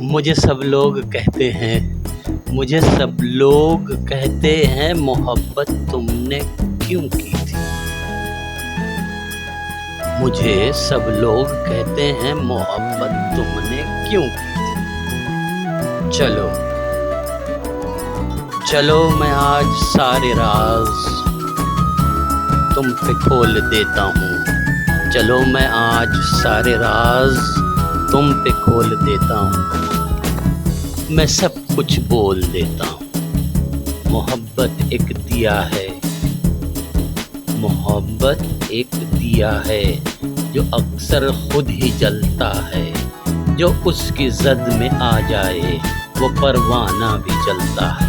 मुझे सब लोग कहते हैं मोहब्बत तुमने क्यों की थी। मुझे सब लोग कहते हैं मोहब्बत तुमने क्यों की थी। चलो मैं आज सारे राज तुम पे खोल देता हूँ। चलो मैं आज सारे राज तुम पे खोल देता हूँ। मैं सब कुछ बोल देता हूँ। मोहब्बत एक दिया है, मोहब्बत एक दिया है जो अक्सर खुद ही जलता है। जो उसकी जद में आ जाए वो परवाना भी जलता है।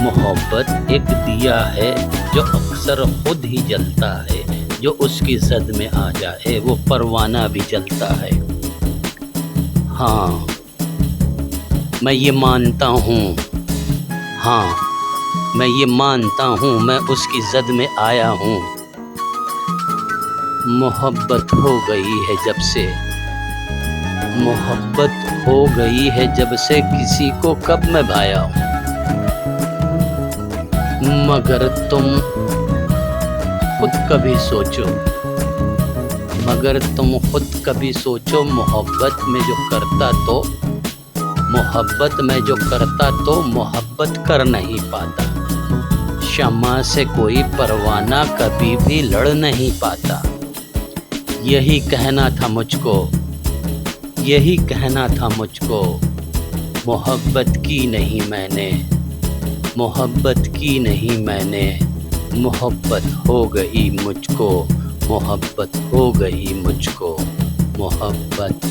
मोहब्बत एक दिया है जो अक्सर खुद ही जलता है। जो उसकी जद में आ जाए वो परवाना भी जलता है। हाँ मैं ये मानता हूँ, हाँ मैं ये मानता हूँ, मैं उसकी जद में आया हूँ। मोहब्बत हो गई है जब से, मोहब्बत हो गई है जब से, किसी को कब मैं भाया हूँ। मगर तुम खुद कभी सोचो, मगर तुम खुद कभी सोचो, मोहब्बत में जो करता तो मोहब्बत कर नहीं पाता। शम्मा से कोई परवाना कभी भी लड़ नहीं पाता। यही कहना था मुझको, यही कहना था मुझको। मोहब्बत की नहीं मैंने, मोहब्बत की नहीं मैंने। मोहब्बत हो गई मुझको, मोहब्बत हो गई मुझको। मोहब्बत